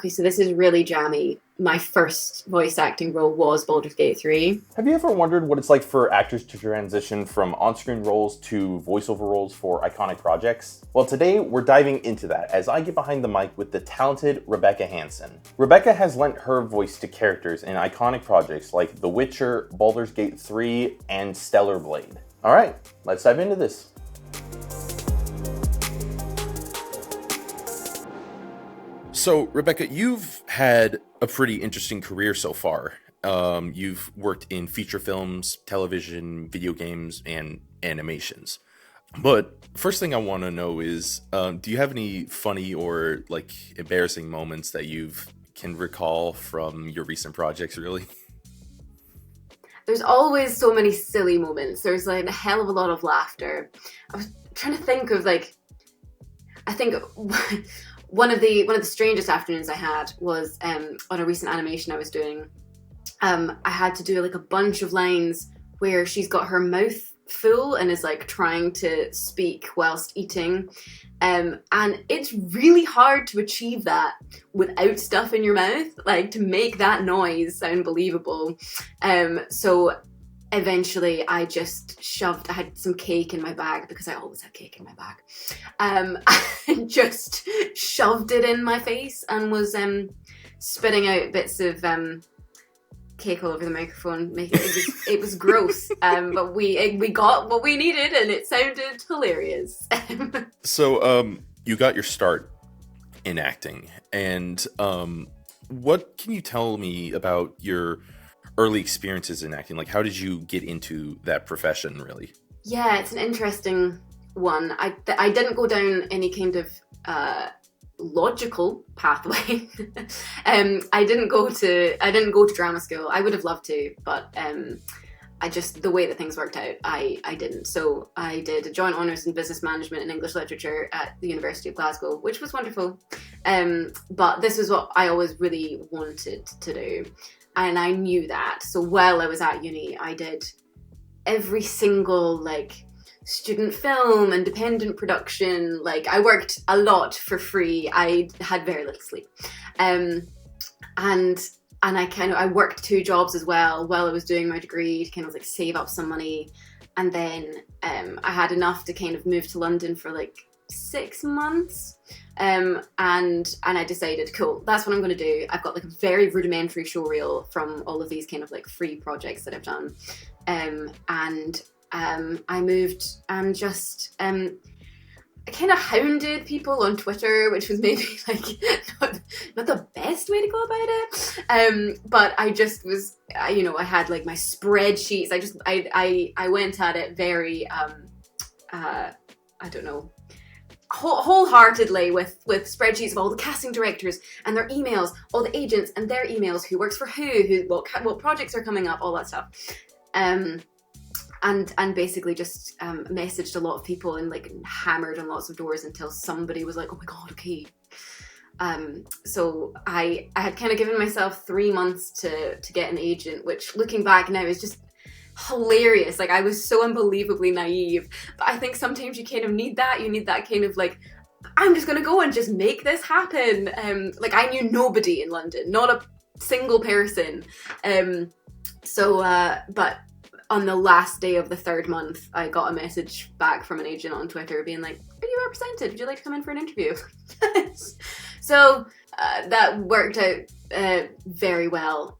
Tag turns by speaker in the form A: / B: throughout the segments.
A: Okay, so this is really jammy. My first voice acting role was Baldur's Gate 3.
B: Have you ever wondered what it's like for actors to transition from on-screen roles to voiceover roles for iconic projects? Well, today we're diving into that as I get behind the mic with the talented Rebecca Hanssen. Rebecca has lent her voice to characters in iconic projects like The Witcher, Baldur's Gate 3, and Stellar Blade. All right, let's dive into this. So, Rebecca, you've had a pretty interesting career so far. You've worked in feature films, television, video games, and animations. But first thing I want to know is, do you have any funny or embarrassing moments that you can recall from your recent projects, really?
A: There's always so many silly moments. There's a hell of a lot of laughter. I was trying to think of I think one of the strangest afternoons I had was on a recent animation I was doing. I had to do a bunch of lines where she's got her mouth full and is trying to speak whilst eating. And it's really hard to achieve that without stuff in your mouth, to make that noise sound believable. So eventually I had some cake in my bag because I always have cake in my bag. And just shoved it in my face and was spitting out bits of cake all over the microphone. It was gross, but we got what we needed and it sounded hilarious.
B: So you got your start in acting, and what can you tell me about your early experiences in acting? How did you get into that profession, really?
A: Yeah, it's an interesting one. I didn't go down any kind of logical pathway. I didn't go to drama school. I would have loved to, but the way that things worked out, I didn't. So I did a joint honours in business management and English literature at the University of Glasgow, which was wonderful. But this was what I always really wanted to do. And I knew that. So while I was at uni, I did every single student film, independent production. I worked a lot for free. I had very little sleep. And I worked 2 jobs as well while I was doing my degree to save up some money. And then I had enough to move to London for 6 months. And I decided, cool, that's what I'm going to do. I've got a very rudimentary show reel from all of these free projects that I've done. I moved and just I kind of hounded people on Twitter, which was maybe not the best way to go about it. But I just was, I had my spreadsheets. I went at it very, I don't know, wholeheartedly with spreadsheets of all the casting directors and their emails, all the agents and their emails, who works for what projects are coming up, all that stuff. And basically just messaged a lot of people and hammered on lots of doors until somebody was like, oh my god, okay. So I had kind of given myself 3 months to get an agent, which looking back now is just hilarious. I was so unbelievably naive, but I think sometimes you kind of need that. You need that kind of I'm just gonna go and just make this happen. I knew nobody in London, not a single person. But on the last day of the 3rd month, I got a message back from an agent on Twitter being like, are you represented? Would you like to come in for an interview? So that worked out very well.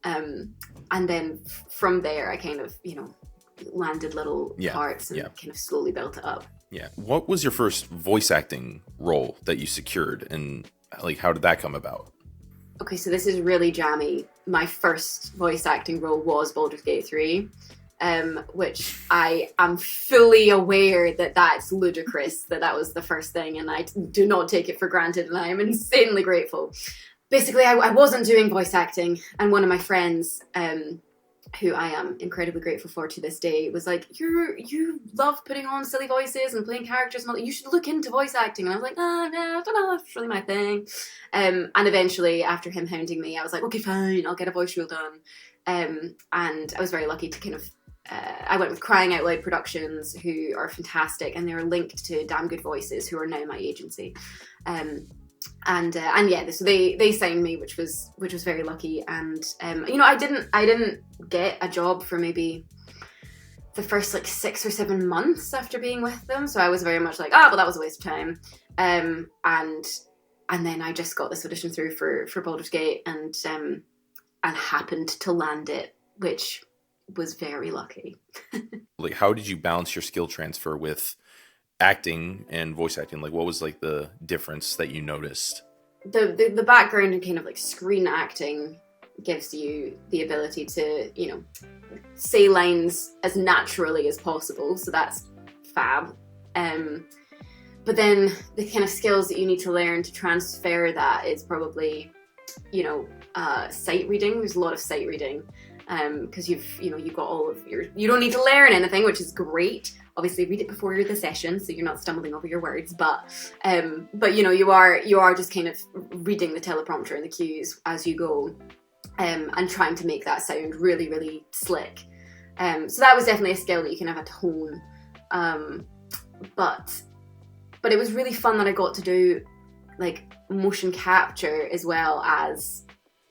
A: And then from there, I kind of, landed little parts and kind of slowly built it up.
B: Yeah. What was your first voice acting role that you secured, and how did that come about?
A: Okay, so this is really jammy. My first voice acting role was Baldur's Gate 3. Which I am fully aware that that's ludicrous, that was the first thing, and I do not take it for granted, and I am insanely grateful. Basically, I wasn't doing voice acting, and one of my friends, who I am incredibly grateful for to this day, was like, you love putting on silly voices and playing characters and all that, you should look into voice acting. And I was like, no, I don't know, that's really my thing. And eventually, after him hounding me, I was like, okay, fine, I'll get a voice reel done. And I was very lucky to kind of I went with Crying Out Loud Productions, who are fantastic, and they're linked to Damn Good Voices, who are now my agency. yeah, so they signed me, which was very lucky. And you know, I didn't get a job for maybe the first like 6 or 7 months after being with them, so I was very much like, well, that was a waste of time. And then I just got this audition through for Baldur's Gate, and happened to land it, which was very lucky.
B: Like, how did you balance your skill transfer with acting and voice acting? Like, what was like the difference that you noticed?
A: The background and kind of like screen acting gives you the ability to, you know, say lines as naturally as possible, so that's fab. But then the kind of skills that you need to learn to transfer that is probably, you know, sight reading. There's a lot of sight reading, because you've got all of you don't need to learn anything, which is great. Obviously read it before the session so you're not stumbling over your words, but you know, you are just kind of reading the teleprompter and the cues as you go, and trying to make that sound really, really slick. So that was definitely a skill that you kind of had to hone. But it was really fun that I got to do like motion capture as well as,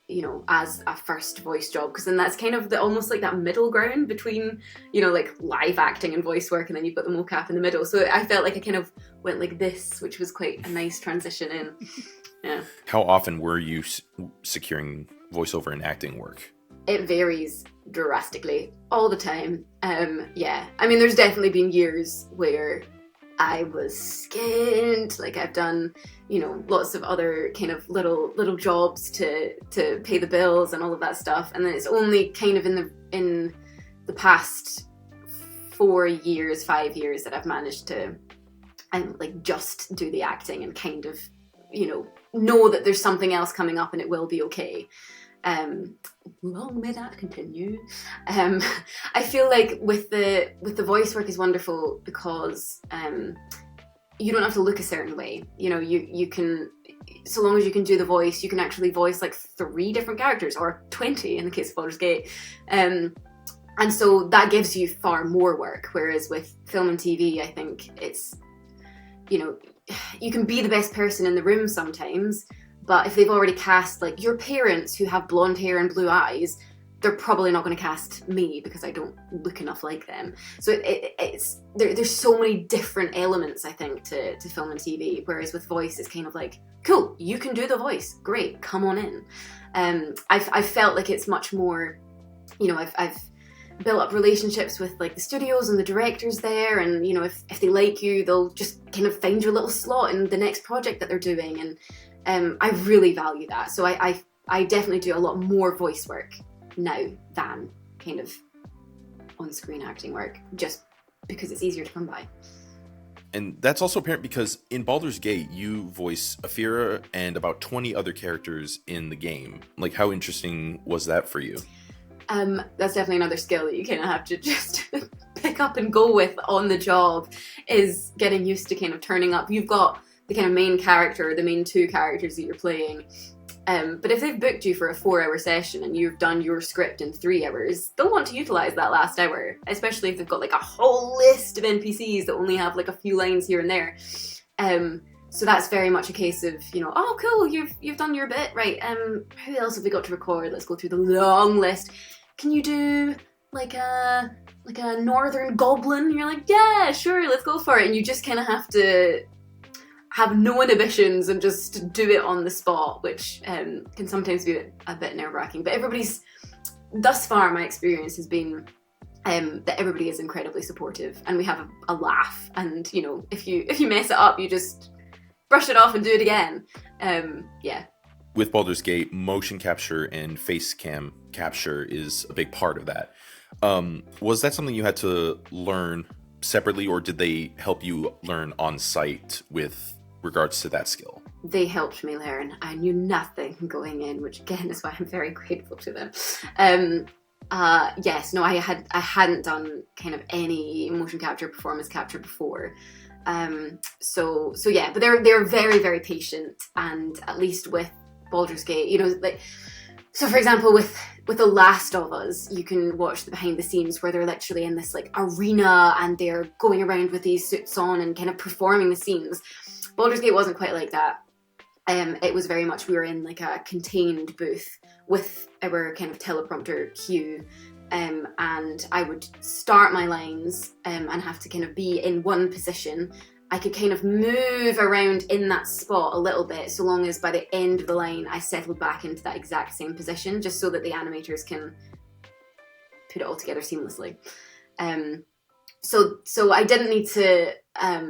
A: you know, as a first voice job, because then that's kind of almost like that middle ground between, you know, like live acting and voice work, and then you've got the mocap in the middle. So I felt like I kind of went like this, which was quite a nice transition in. Yeah.
B: How often were you securing voiceover and acting work?
A: It varies drastically all the time. Yeah, I mean, there's definitely been years where I was skint. Like, I've done, you know, lots of other kind of little jobs to pay the bills and all of that stuff, and then it's only kind of in the past 5 years that I've managed to like just do the acting and kind of, you know that there's something else coming up and it will be okay. Long may that continue. I feel like with the voice work is wonderful because you don't have to look a certain way. You know, you can, so long as you can do the voice, you can actually voice like 3 different characters, or 20 in the case of Baldur's Gate. And so that gives you far more work. Whereas with film and TV, I think it's, you know, you can be the best person in the room sometimes, but if they've already cast like your parents who have blonde hair and blue eyes, they're probably not going to cast me because I don't look enough like them. So there's so many different elements, I think, to film and TV. Whereas with voice, it's kind of like, cool, you can do the voice, great, come on in. I felt like it's much more, you know, I've built up relationships with like the studios and the directors there, and you know, if they like you, they'll just kind of find your little slot in the next project that they're doing, and I really value that. So I definitely do a lot more voice work now than kind of on-screen acting work, just because it's easier to come by.
B: And that's also apparent because in Baldur's Gate, you voice Alfira and about 20 other characters in the game. Like, how interesting was that for you?
A: That's definitely another skill that you kind of have to just pick up and go with on the job, is getting used to kind of turning up. You've got the kind of main character, the main 2 characters that you're playing. But if they've booked you for a 4-hour session and you've done your script in 3 hours, they'll want to utilize that last hour, especially if they've got like a whole list of NPCs that only have like a few lines here and there. So that's very much a case of, you know, oh cool, you've done your bit, right? Who else have we got to record? Let's go through the long list. Can you do like a northern goblin? And you're like, yeah, sure, let's go for it. And you just kind of have to have no inhibitions and just do it on the spot, which can sometimes be a bit nerve-wracking. But thus far, my experience has been that everybody is incredibly supportive, and we have a laugh. And you know, if you mess it up, you just brush it off and do it again. Yeah.
B: With Baldur's Gate, motion capture and face cam capture is a big part of that. Was that something you had to learn separately, or did they help you learn on site with regards to that skill?
A: They helped me learn. I knew nothing going in, which again is why I'm very grateful to them. Yes, no, I hadn't done kind of any motion capture, performance capture before. So yeah, but they're very, very patient, and at least with Baldur's Gate, you know, like, so for example, with The Last of Us, you can watch the behind the scenes where they're literally in this like arena and they're going around with these suits on and kind of performing the scenes. Baldur's Gate wasn't quite like that. it was very much, we were in like a contained booth with our kind of teleprompter cue, and I would start my lines and have to kind of be in one position. I could kind of move around in that spot a little bit, so long as by the end of the line I settled back into that exact same position, just so that the animators can put it all together seamlessly. So I didn't need to. I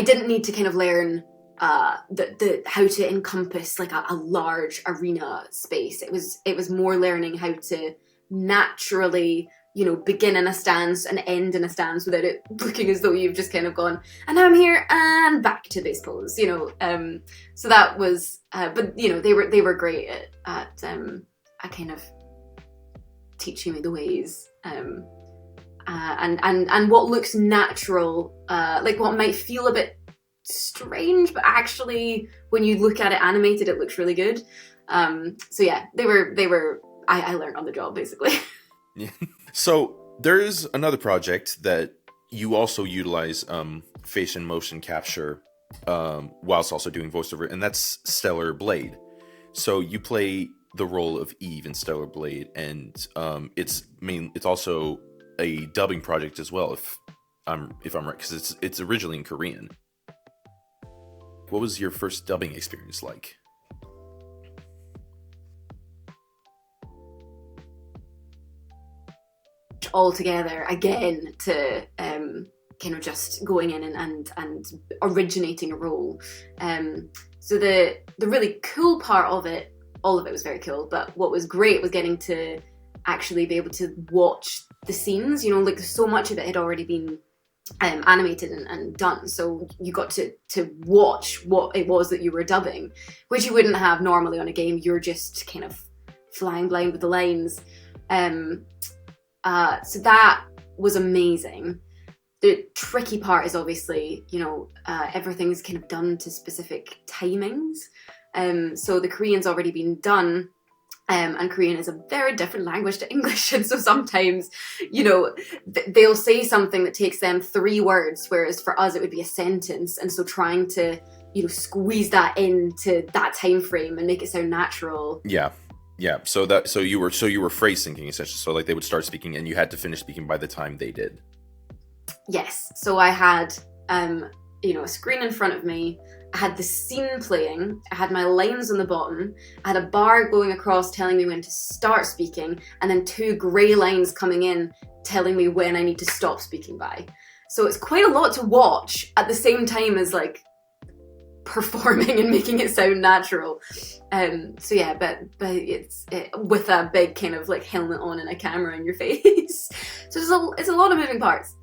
A: didn't need to kind of learn the how to encompass like a large arena space. It was more learning how to naturally, begin in a stance and end in a stance without it looking as though you've just kind of gone, and now I'm here and back to this pose, so that was, but they were great at kind of teaching me the ways, and what looks natural, like what might feel a bit strange, but actually when you look at it animated, it looks really good. So yeah, they were I learned on the job, basically.
B: Yeah. So there's another project that you also utilize face and motion capture whilst also doing voiceover, and that's Stellar Blade. So you play the role of Eve in Stellar Blade, and it's also a dubbing project as well, if I'm right, because it's originally in Korean. What was your first dubbing experience like?
A: All together again to kind of just going in and originating a role. So the really cool part of it, all of it was very cool, but what was great was getting to actually be able to watch the scenes. Like so much of it had already been animated and done, so you got to watch what it was that you were dubbing, which you wouldn't have normally on a game. You're just kind of flying blind with the lines. So that was amazing. The tricky part is obviously, everything's kind of done to specific timings. So the Korean's already been done, and Korean is a very different language to English. And so sometimes, they'll say something that takes them 3 words, whereas for us it would be a sentence. And so trying to, squeeze that into that time frame and make it sound natural.
B: Yeah. Yeah, so you were phrase syncing essentially. So like they would start speaking and you had to finish speaking by the time they did.
A: Yes. So I had a screen in front of me. I had the scene playing. I had my lines on the bottom. I had a bar going across telling me when to start speaking, and then 2 grey lines coming in telling me when I need to stop speaking by. So it's quite a lot to watch at the same time as like performing and making it sound natural. So yeah, but it's with a big kind of like helmet on and a camera in your face. So it's a lot of moving parts.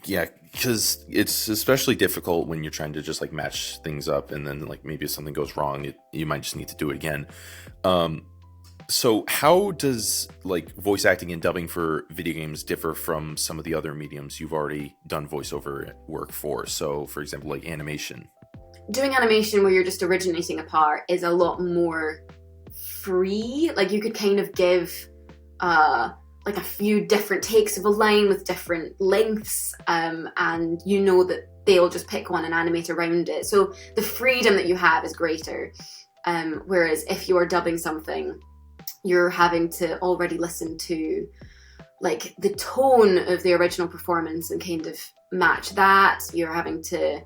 B: Yeah, because it's especially difficult when you're trying to just like match things up, and then like maybe if something goes wrong, you might just need to do it again. So how does like voice acting and dubbing for video games differ from some of the other mediums you've already done voiceover work for? So for example, like animation.
A: Doing animation where you're just originating a part is a lot more free. Like you could kind of give like a few different takes of a line with different lengths, and that they'll just pick one and animate around it. So the freedom that you have is greater. Whereas if you are dubbing something, you're having to already listen to like the tone of the original performance and kind of match that. You're having to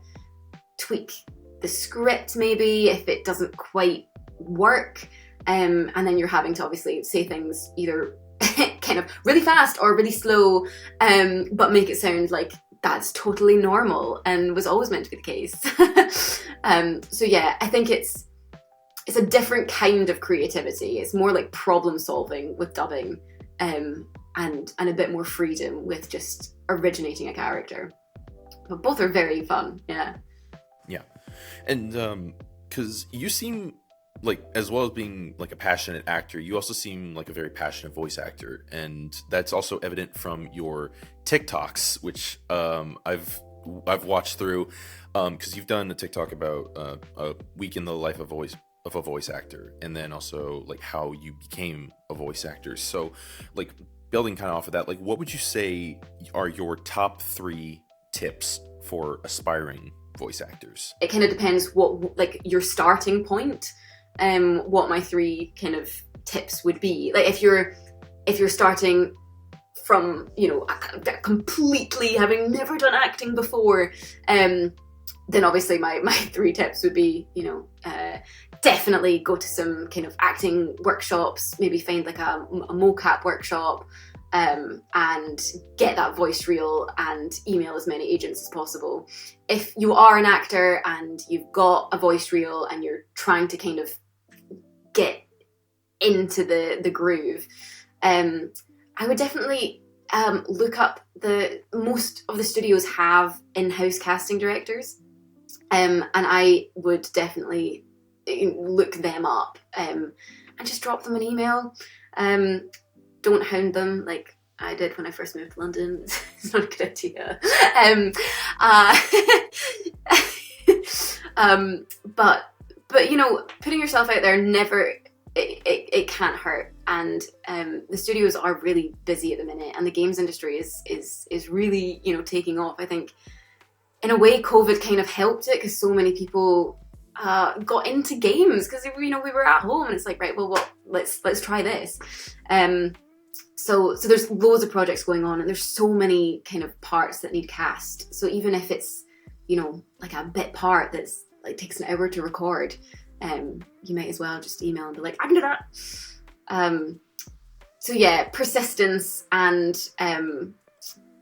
A: tweak the script maybe if it doesn't quite work, and then you're having to obviously say things either kind of really fast or really slow, but make it sound like that's totally normal and was always meant to be the case. So yeah, I think it's a different kind of creativity. It's more like problem solving with dubbing, and a bit more freedom with just originating a character. But both are very fun. Yeah.
B: Yeah. And because you seem like, as well as being like a passionate actor, you also seem like a very passionate voice actor, and that's also evident from your TikToks, which I've watched through, because you've done a TikTok about a week in the life of a voice actor, and then also like how you became a voice actor. So like building kind of off of that, like what would you say are your top 3 tips for aspiring voice actors?
A: It kind of depends what, like, your starting point, what my 3 kind of tips would be. Like, if you're starting from, you know, completely having never done acting before, then obviously my 3 tips would be, you know, definitely go to some kind of acting workshops, maybe find like a mocap workshop, and get that voice reel and email as many agents as possible. If you are an actor and you've got a voice reel and you're trying to kind of get into the groove, I would definitely look up most of the studios have in-house casting directors, and I would definitely look them up, and just drop them an email. Don't hound them like I did when I first moved to London. It's not a good idea. But you know, putting yourself out there it can't hurt. And the studios are really busy at the minute, and the games industry is really, you know, taking off. I think in a way COVID kind of helped it, because so many people got into games because, you know, we were at home and it's like, right, well, let's try this. So there's loads of projects going on, and there's so many kind of parts that need cast. So even if it's, you know, like a bit part that's like takes an hour to record, you might as well just email and be like, I can do that. So yeah, persistence and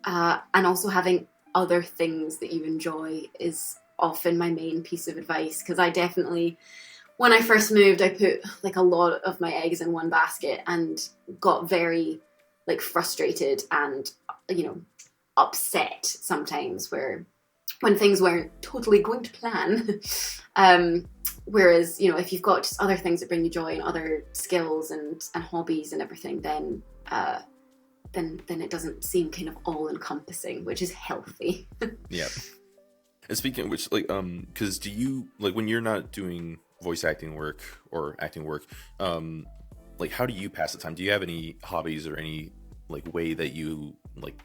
A: also having other things that you enjoy is often my main piece of advice, because I definitely, when I first moved, I put like a lot of my eggs in one basket and got very like frustrated and, you know, upset sometimes when things weren't totally going to plan. Whereas, you know, if you've got just other things that bring you joy and other skills and hobbies and everything, then it doesn't seem kind of all encompassing, which is healthy.
B: Yeah. And speaking of which, like, because do you, like, when you're not doing voice acting work or acting work, like, how do you pass the time? Do you have any hobbies or any like way that you like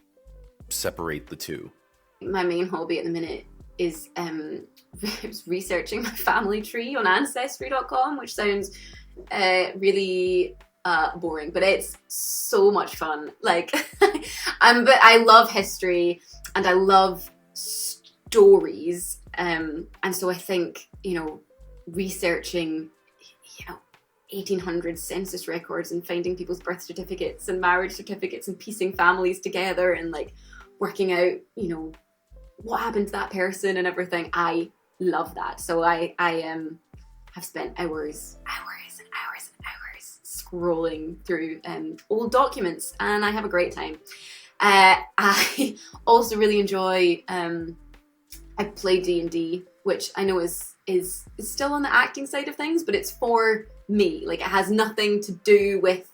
B: separate the two?
A: My main hobby at the minute is researching my family tree on ancestry.com, which sounds really boring, but it's so much fun. Like, but I love history and I love stories, and so I think, you know, researching, you know, 1800s census records and finding people's birth certificates and marriage certificates and piecing families together and like working out, you know, what happened to that person and everything. I love that. So I have spent hours and hours and hours scrolling through old documents, and I have a great time. I also really enjoy, I play D&D, which I know is still on the acting side of things, but it's for me. Like, it has nothing to do with,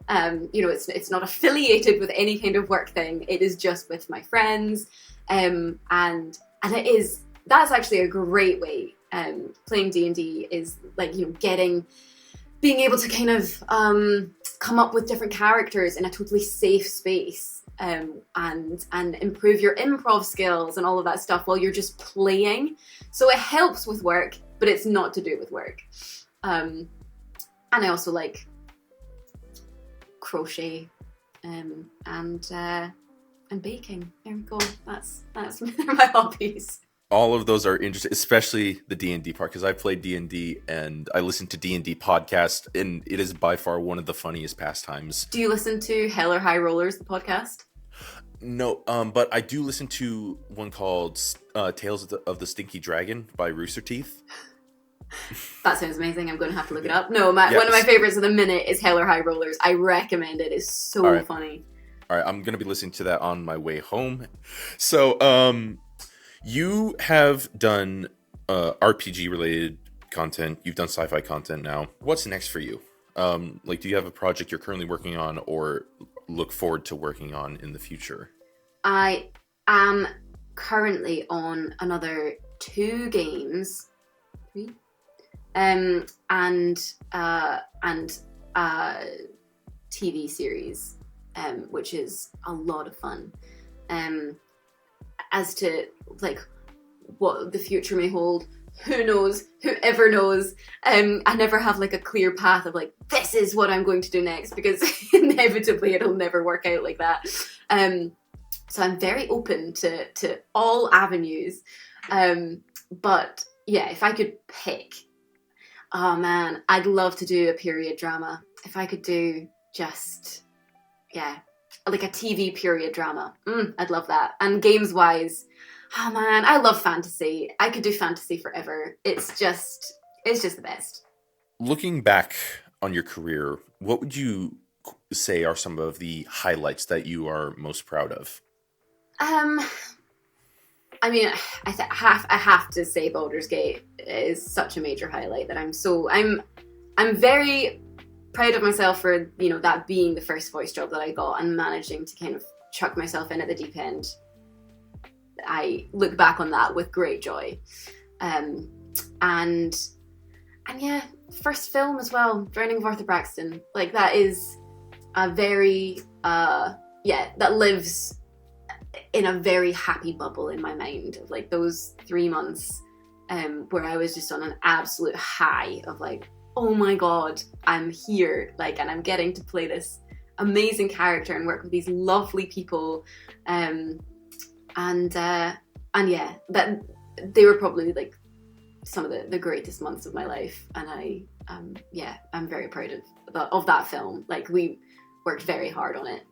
A: you know, it's not affiliated with any kind of work thing. It is just with my friends, and that's actually a great way. Playing D&D is like, you know, being able to kind of come up with different characters in a totally safe space, and improve your improv skills and all of that stuff while you're just playing. So it helps with work, but it's not to do with work. And I also like crochet, and baking. There we go. That's my hobbies.
B: All of those are interesting, especially the D&D part, because I played D&D and I listen to D&D podcast, and it is by far one of the funniest pastimes. Do
A: you listen to Hell or High Rollers, the podcast?
B: No, but I do listen to one called Tales of the Stinky Dragon by Rooster Teeth.
A: That sounds amazing. I'm going to have to look it up. No, one of my favorites of the minute is Hell or High Rollers. I recommend it. It's so funny.
B: All right, I'm going to be listening to that on my way home. So, you have done RPG-related content. You've done sci-fi content now. What's next for you? Like, do you have a project you're currently working on or look forward to working on in the future?
A: I am currently on another 2 games, 3, and TV series, which is a lot of fun. As to like what the future may hold. Who knows? Whoever knows? I never have like a clear path of like, this is what I'm going to do next, because inevitably it'll never work out like that. So I'm very open to all avenues. But yeah, if I could pick, oh man, I'd love to do a period drama. If I could do just, yeah, like a TV period drama. I'd love that. And games wise, oh man, I love fantasy. I could do fantasy forever. It's just the best.
B: Looking back on your career, what would you say are some of the highlights that you are most proud of?
A: I mean, I have to say Baldur's Gate is such a major highlight that I'm very proud of myself for, you know, that being the first voice job that I got and managing to kind of chuck myself in at the deep end. I look back on that with great joy. And yeah, first film as well, Drowning of Arthur Braxton. Like, that is a very, that lives in a very happy bubble in my mind of like those 3 months where I was just on an absolute high of like, oh my God, I'm here, like, and I'm getting to play this amazing character and work with these lovely people. And yeah, that they were probably like some of the greatest months of my life. And I'm very proud of that film. Like, we worked very hard on it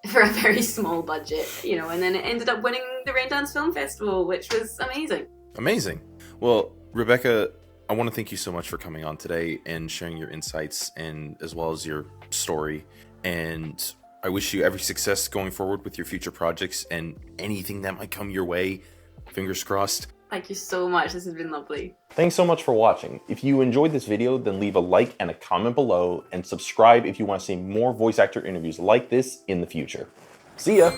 A: for a very small budget, you know, and then it ended up winning the Raindance Film Festival, which was amazing.
B: Amazing. Well, Rebecca, I want to thank you so much for coming on today and sharing your insights and as well as your story. And I wish you every success going forward with your future projects and anything that might come your way. Fingers crossed.
A: Thank you so much. This has been lovely.
C: Thanks so much for watching. If you enjoyed this video, then leave a like and a comment below, and subscribe if you want to see more voice actor interviews like this in the future. See ya!